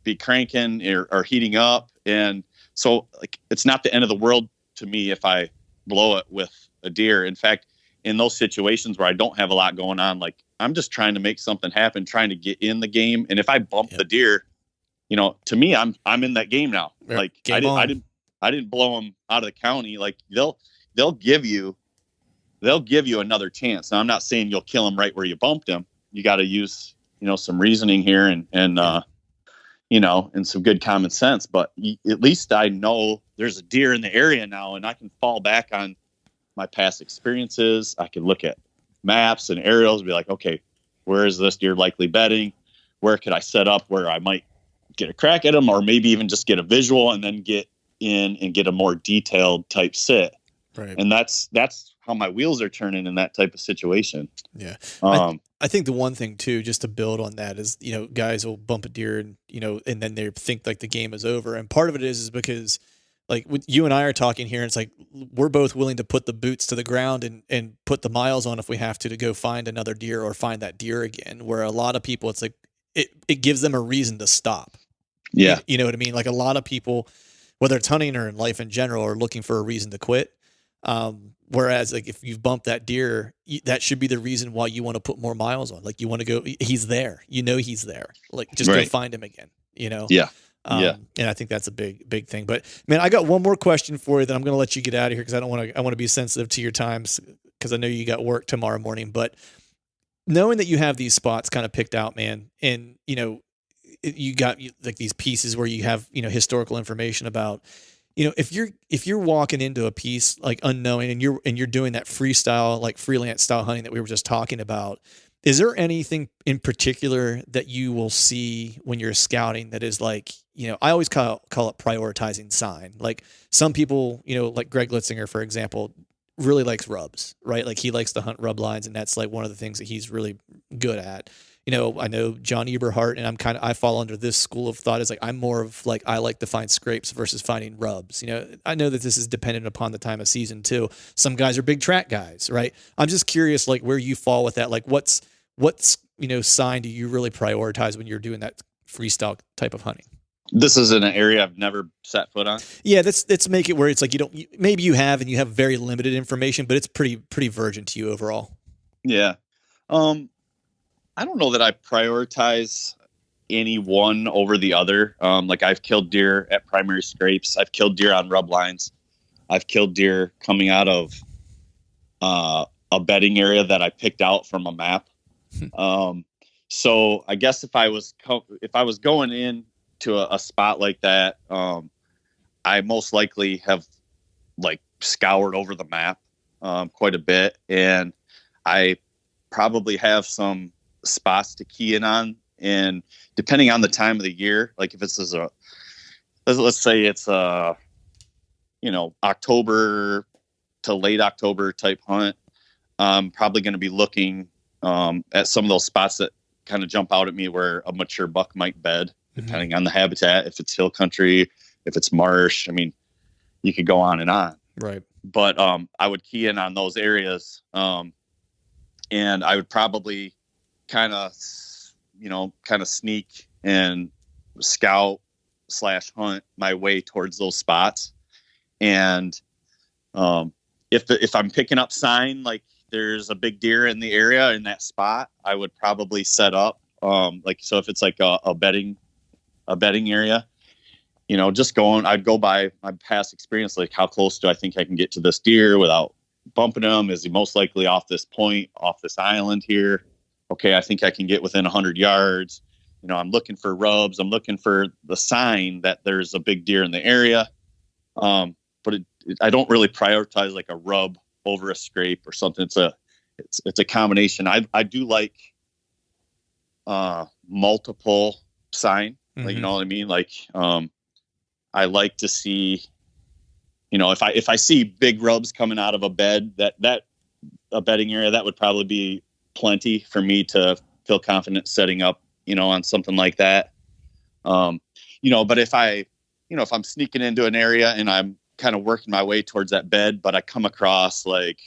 be cranking or heating up. And so like, it's not the end of the world to me if I blow it with a deer. In fact, in those situations where I don't have a lot going on, like I'm just trying to make something happen, trying to get in the game. And if I bump the deer, to me, I'm in that game now. Like I didn't blow them out of the county. Like they'll give you another chance. Now I'm not saying you'll kill them right where you bumped them. You got to use some reasoning here and and some good common sense, but at least I know there's a deer in the area now, and I can fall back on my past experiences. I can look at maps and aerials and be like, okay, where is this deer likely bedding? Where could I set up where I might get a crack at them, or maybe even just get a visual and then get in and get a more detailed type sit. Right. And that's how my wheels are turning in that type of situation. Yeah. I think the one thing too, just to build on that, is, guys will bump a deer and, and then they think like the game is over. And part of it is because like you and I are talking here, and it's like, we're both willing to put the boots to the ground and put the miles on if we have to go find another deer or find that deer again. Where a lot of people, it's like, it gives them a reason to stop. Yeah. You know what I mean? Like a lot of people, whether it's hunting or in life in general, are looking for a reason to quit. Whereas like if you've bumped that deer, that should be the reason why you want to put more miles on. Like you want to go, he's there, he's there. Like just go find him again, Yeah. And I think that's a big thing. But man, I got one more question for you that I'm going to let you get out of here, because I want to be sensitive to your times, because I know you got work tomorrow morning. But knowing that you have these spots kind of picked out, man, and you got like these pieces where you have historical information about, if you're walking into a piece like unknowing, and you're doing that freestyle, like freelance style hunting that we were just talking about, is there anything in particular that you will see when you're scouting that is like, I always call it prioritizing sign. Like some people, like Greg Litzinger, for example, really likes rubs, right? Like he likes to hunt rub lines, and that's like one of the things that he's really good at. I know John Eberhart, and I fall under this school of thought, is like, I'm more of like, I like to find scrapes versus finding rubs. I know that this is dependent upon the time of season too. Some guys are big track guys, right? I'm just curious, like where you fall with that. Like what's sign do you really prioritize when you're doing that freestyle type of hunting? This is in an area I've never set foot on. Yeah, let's make it where it's like maybe you have, and you have very limited information, but it's pretty virgin to you overall. Yeah. I don't know that I prioritize any one over the other. Like I've killed deer at primary scrapes. I've killed deer on rub lines. I've killed deer coming out of a bedding area that I picked out from a map. So I guess if I was going in to a spot like that, I most likely have like scoured over the map quite a bit, and I probably have some spots to key in on. And depending on the time of the year, like if it's let's say it's October to late October type hunt, I'm probably going to be looking at some of those spots that kind of jump out at me where a mature buck might bed, depending on the habitat. If it's hill country, if it's marsh, I mean, you could go on and on. Right. But I would key in on those areas, and I would probably kind of sneak and scout / hunt my way towards those spots. And if I'm picking up sign, like there's a big deer in the area in that spot, I would probably set up so if it's like a bedding area, I'd go by my past experience, like how close do I think I can get to this deer without bumping him? Is he most likely off this point, off this island here? Okay, I think I can get within 100 yards. I'm looking for rubs. I'm looking for the sign that there's a big deer in the area. But I don't really prioritize like a rub over a scrape or something. It's a combination. I do like multiple sign. Like, you know what I mean? Like, I like to see, if I see big rubs coming out of a bed, that a bedding area, that would probably be plenty for me to feel confident setting up, on something like that. But if if I'm sneaking into an area and I'm kind of working my way towards that bed, but I come across like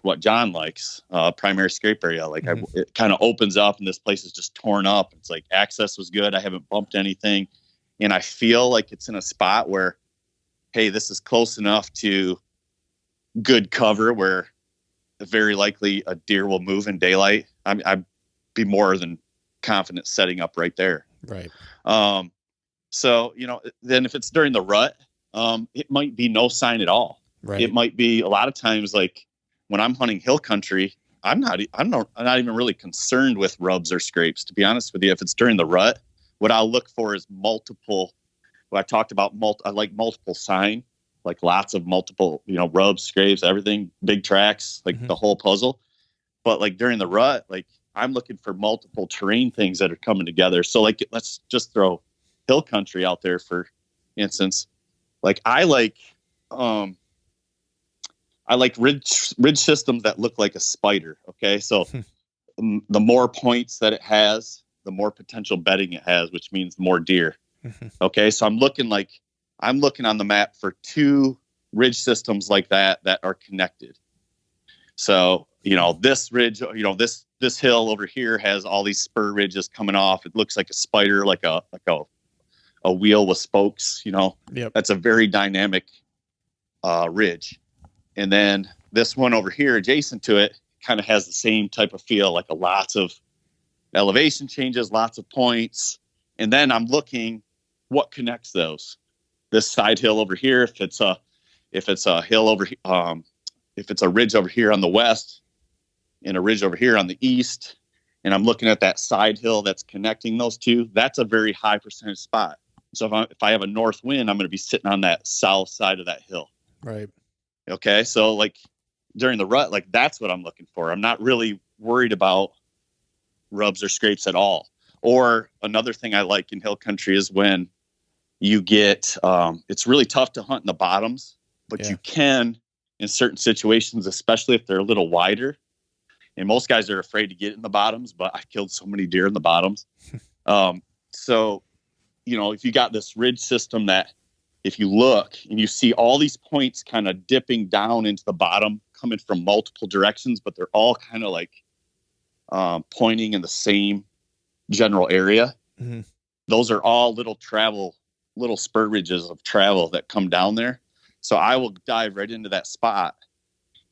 what John likes, primary scrape area, like it kind of opens up and this place is just torn up. It's like access was good. I haven't bumped anything. And I feel like it's in a spot where, hey, this is close enough to good cover where very likely a deer will move in daylight. I'd be more than confident setting up right there. Right. So, then if it's during the rut, it might be no sign at all. Right. It might be a lot of times, like when I'm hunting hill country, I'm not even really concerned with rubs or scrapes, to be honest with you. If it's during the rut, what I'll look for is multiple. What I talked about, I like multiple sign, like lots of multiple, rubs, scrapes, everything, big tracks, like the whole puzzle. But like during the rut, like I'm looking for multiple terrain things that are coming together. So like, let's just throw hill country out there for instance. Like I like ridge systems that look like a spider. Okay. So the more points that it has, the more potential bedding it has, which means more deer. Okay. So I'm looking on the map for 2 ridge systems like that are connected. So, this ridge, this hill over here has all these spur ridges coming off. It looks like a spider, like a wheel with spokes, Yep. That's a very dynamic ridge. And then this one over here adjacent to it kind of has the same type of feel, like lots of elevation changes, lots of points. And then I'm looking what connects those. This side hill over here, if it's a hill over, if it's a ridge over here on the west and a ridge over here on the east, and I'm looking at that side hill that's connecting those two, that's a very high percentage spot. So if I have a north wind, I'm going to be sitting on that south side of that hill. Right. Okay. So like during the rut, like that's what I'm looking for. I'm not really worried about rubs or scrapes at all. Or another thing I like in hill country is when you get, it's really tough to hunt in the bottoms, but you can in certain situations, especially if they're a little wider. And most guys are afraid to get in the bottoms, but I've killed so many deer in the bottoms. So, if you got this ridge system that if you look and you see all these points kind of dipping down into the bottom, coming from multiple directions, but they're all kind of like pointing in the same general area. Mm-hmm. Those are all little spur ridges of travel that come down there. So I will dive right into that spot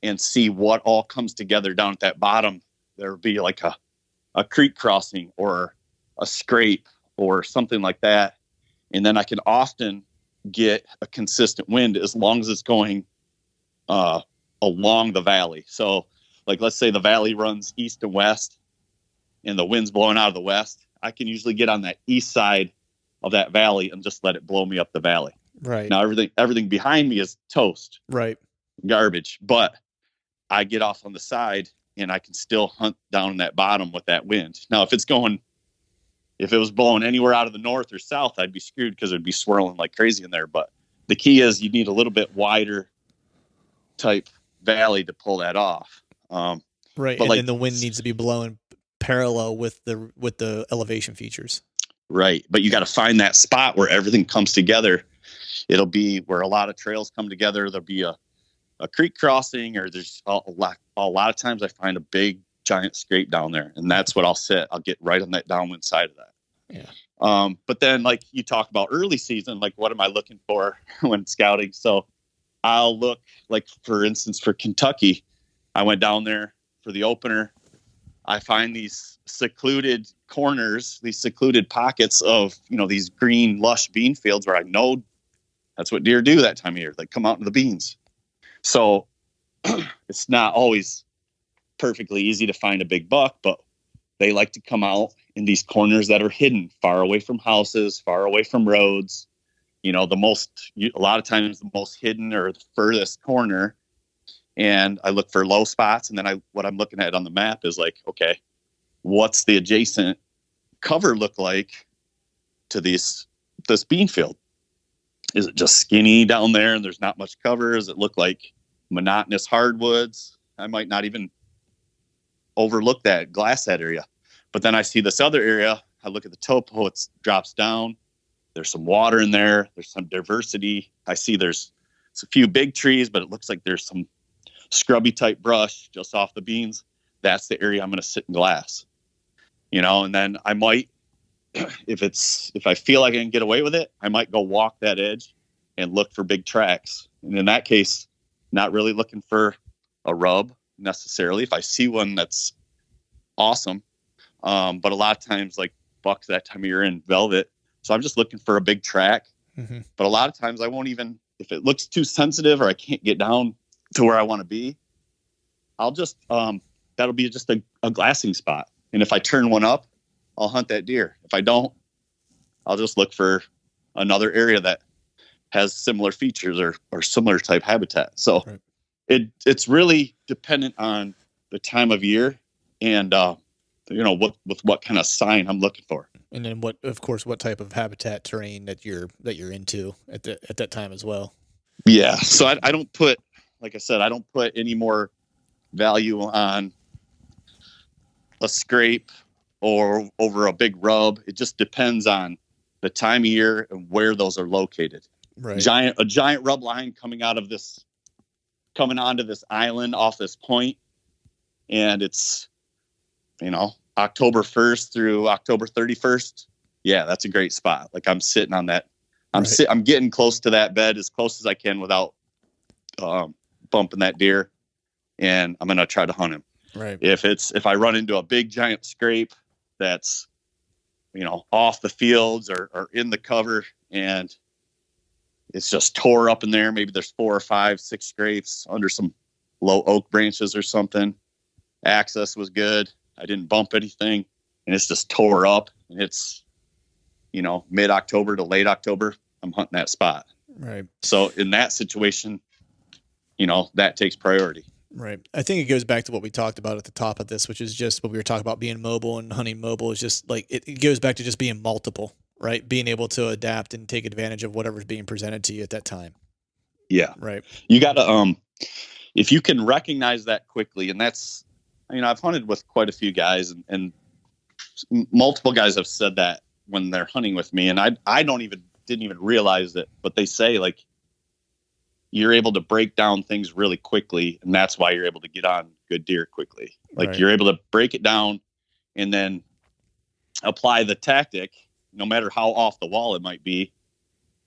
and see what all comes together down at that bottom. There'll be like a creek crossing or a scrape or something like that. And then I can often get a consistent wind as long as it's going along the valley. So like, let's say the valley runs east and west and the wind's blowing out of the west. I can usually get on that east side of that valley and just let it blow me up the valley. Right. Now everything behind me is toast. Right. Garbage. But I get off on the side and I can still hunt down in that bottom with that wind. Now, if it was blowing anywhere out of the north or south, I'd be screwed because it'd be swirling like crazy in there. But the key is you need a little bit wider type valley to pull that off. Right. And then the wind needs to be blowing parallel with the elevation features. Right. But you got to find that spot where everything comes together. It'll be where a lot of trails come together. There'll be a creek crossing, or there's a lot of times I find a big giant scrape down there, and that's what I'll sit. I'll get right on that downwind side of that. Yeah. But then like you talk about early season, like what am I looking for when scouting? So I'll look, like for instance, for Kentucky, I went down there for the opener. I find these secluded corners, these secluded pockets of, these green lush bean fields where I know that's what deer do that time of year. They come out in the beans. So it's not always perfectly easy to find a big buck, but they like to come out in these corners that are hidden, far away from houses, far away from roads. A lot of times the most hidden or the furthest corner. And I look for low spots. And then what I'm looking at on the map is like, okay, what's the adjacent cover look like to this bean field? Is it just skinny down there and there's not much cover? Does it look like monotonous hardwoods? I might not even overlook that area. But then I see this other area. I look at the topo, it drops down. There's some water in there. There's some diversity. I see it's a few big trees, but it looks like there's some scrubby type brush just off the beans. That's the area I'm going to sit in glass, and then I might, if I feel like I can get away with it, I might go walk that edge and look for big tracks. And in that case, not really looking for a rub necessarily. If I see one, that's awesome. But a lot of times, like bucks that time of year in velvet. So I'm just looking for a big track. Mm-hmm. But a lot of times I won't even, if it looks too sensitive or I can't get down to where I want to be, I'll just that'll be just a glassing spot. And if I turn one up, I'll hunt that deer. If I don't, I'll just look for another area that has similar features or similar type habitat. So right. It's really dependent on the time of year and, what kind of sign I'm looking for. And then what type of habitat terrain that you're into at that time as well. Yeah. So I don't put, like I said, I don't put any more value on a scrape or over a big rub. It just depends on the time of year and where those are located. Right. A giant rub line coming onto this island off this point, and it's, October 1st through October 31st. Yeah, that's a great spot. Like I'm sitting on that. I'm getting close to that bed as close as I can without bumping that deer, and I'm gonna try to hunt him. Right. If I run into a big giant scrape that's, off the fields or in the cover and it's just tore up in there, maybe there's 4 or 5, 6 scrapes under some low oak branches or something. Access was good. I didn't bump anything, and it's just tore up. And it's, mid-October to late October, I'm hunting that spot. Right. So in that situation, that takes priority. Right. I think it goes back to what we talked about at the top of this, which is just what we were talking about being mobile and hunting mobile is just like, it goes back to just being multiple, right? Being able to adapt and take advantage of whatever's being presented to you at that time. Yeah. Right. You got to, if you can recognize that quickly, and that's, I've hunted with quite a few guys and multiple guys have said that when they're hunting with me, and I didn't even realize it, but they say like, you're able to break down things really quickly, and that's why you're able to get on good deer quickly. Like right. You're able to break it down and then apply the tactic, no matter how off the wall it might be.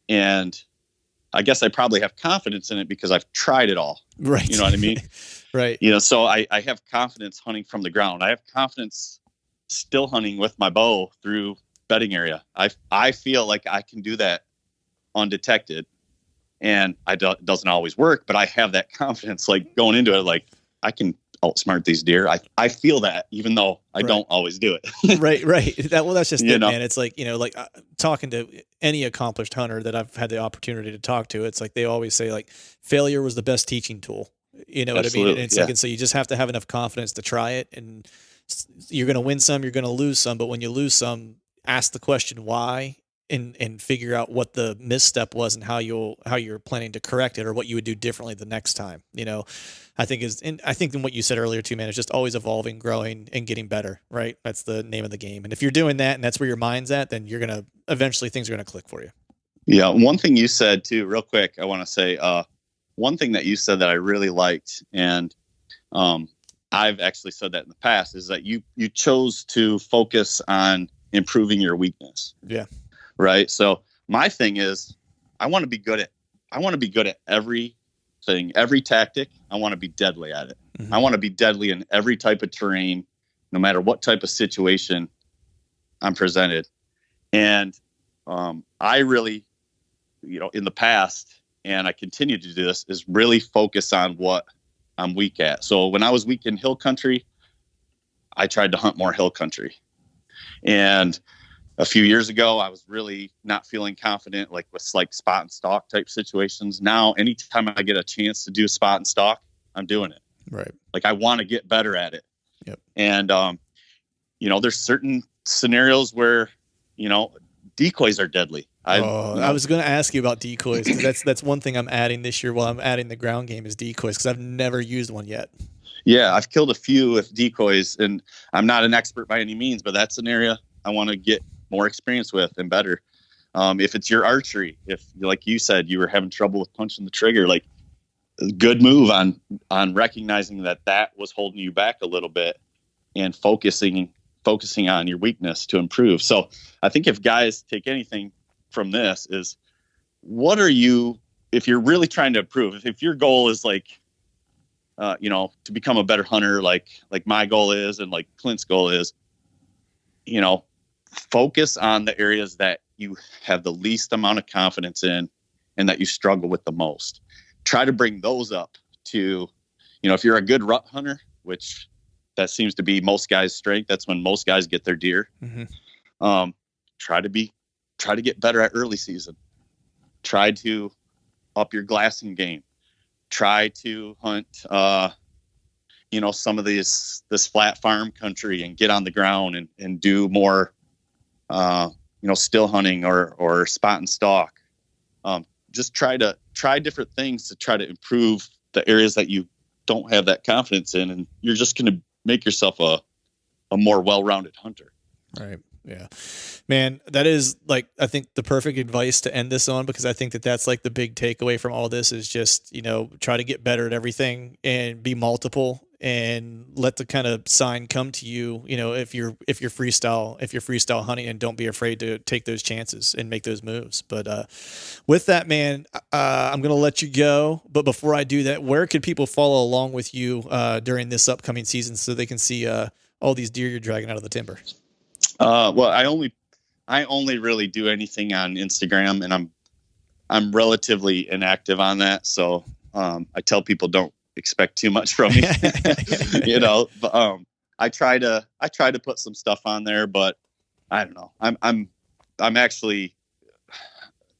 And I guess I probably have confidence in it because I've tried it all. Right. You know what I mean? Right. So I have confidence hunting from the ground. I have confidence still hunting with my bow through bedding area. I feel like I can do that undetected. And it doesn't always work, but I have that confidence, like going into it, like I can outsmart these deer. I feel that, even though I don't always do it. Right. That's just it, man. It's like, talking to any accomplished hunter that I've had the opportunity to talk to, it's like they always say like failure was the best teaching tool. You know Absolutely. what I mean? And it's like, and so you just have to have enough confidence to try it, and you're going to win some, you're going to lose some, but when you lose some, ask the question why. And figure out what the misstep was and how you're planning to correct it, or what you would do differently the next time. I think in what you said earlier too, man, it's just always evolving, growing, and getting better. Right? That's the name of the game. And if you're doing that, and that's where your mind's at, then things are gonna click for you. Yeah. One thing you said too, real quick, I want to say, one thing that you said that I really liked, and I've actually said that in the past, is that you chose to focus on improving your weakness. Yeah. Right. So my thing is, I want to be good at everything, every tactic. I want to be deadly at it. Mm-hmm. I want to be deadly in every type of terrain, no matter what type of situation I'm presented. And I really, in the past, and I continue to do this, is really focus on what I'm weak at. So when I was weak in hill country, I tried to hunt more hill country. And a few years ago, I was really not feeling confident, like with like spot and stalk type situations. Now, anytime I get a chance to do spot and stalk, I'm doing it. Right. Like I want to get better at it. Yep. And, there's certain scenarios where, decoys are deadly. I was going to ask you about decoys, because that's one thing I'm adding this year while I'm adding the ground game is decoys, because I've never used one yet. Yeah, I've killed a few with decoys, and I'm not an expert by any means, but that's an area I want to get more experience with and better. If it's your archery, if like you said, you were having trouble with punching the trigger, like good move on recognizing that was holding you back a little bit and focusing on your weakness to improve. So I think if guys take anything from this is, if you're really trying to improve, if your goal is like, to become a better hunter, like my goal is, and like Clint's goal is, focus on the areas that you have the least amount of confidence in and that you struggle with the most. Try to bring those up to, if you're a good rut hunter, which that seems to be most guys' strength. That's when most guys get their deer. Mm-hmm. Try to get better at early season. Try to up your glassing game. Try to hunt, some of this flat farm country and get on the ground and do more, still hunting or spot and stalk. Just try different things to try to improve the areas that you don't have that confidence in, and you're just going to make yourself a more well-rounded hunter. Right. Yeah, man, that is like, I think the perfect advice to end this on, because I think that's like the big takeaway from all this is just, try to get better at everything and be multiple and let the kind of sign come to you, if you're freestyle hunting, and don't be afraid to take those chances and make those moves. But with that, man, I'm going to let you go. But before I do that, where could people follow along with you during this upcoming season so they can see all these deer you're dragging out of the timber? Well, I only really do anything on Instagram, and I'm relatively inactive on that. So, I tell people don't expect too much from me, but, I try to put some stuff on there, but I don't know. I'm actually,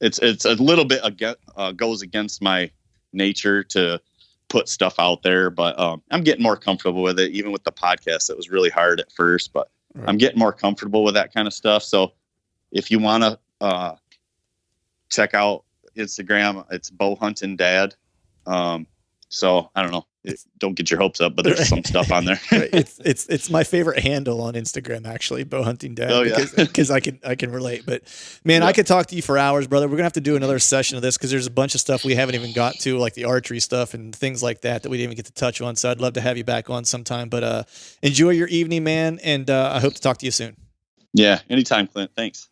it's a little bit goes against my nature to put stuff out there, but, I'm getting more comfortable with it. Even with the podcast, it was really hard at first, but right. I'm getting more comfortable with that kind of stuff. So if you want to check out Instagram, it's Bow Hunting Dad. So I don't know. Don't get your hopes up, but there's some stuff on there. It's my favorite handle on Instagram, actually, Bow Hunting Dad. Oh, yeah. because I can relate. But man, yeah. I could talk to you for hours, brother. We're gonna have to do another session of this because there's a bunch of stuff we haven't even got to, like the archery stuff and things like that we didn't even get to touch on. So I'd love to have you back on sometime. But enjoy your evening, man, and I hope to talk to you soon. Yeah, anytime, Clint. Thanks.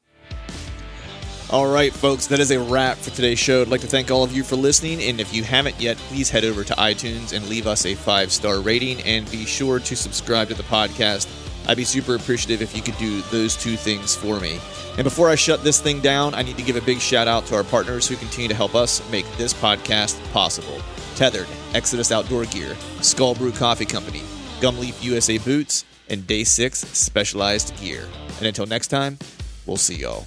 All right, folks, that is a wrap for today's show. I'd like to thank all of you for listening, and if you haven't yet, please head over to iTunes and leave us a 5-star rating, and be sure to subscribe to the podcast. I'd be super appreciative if you could do those two things for me. And before I shut this thing down, I need to give a big shout out to our partners who continue to help us make this podcast possible. Tethered, Exodus Outdoor Gear, Skull Brew Coffee Company, Gumleaf USA Boots, and Day 6 Specialized Gear. And until next time, we'll see y'all.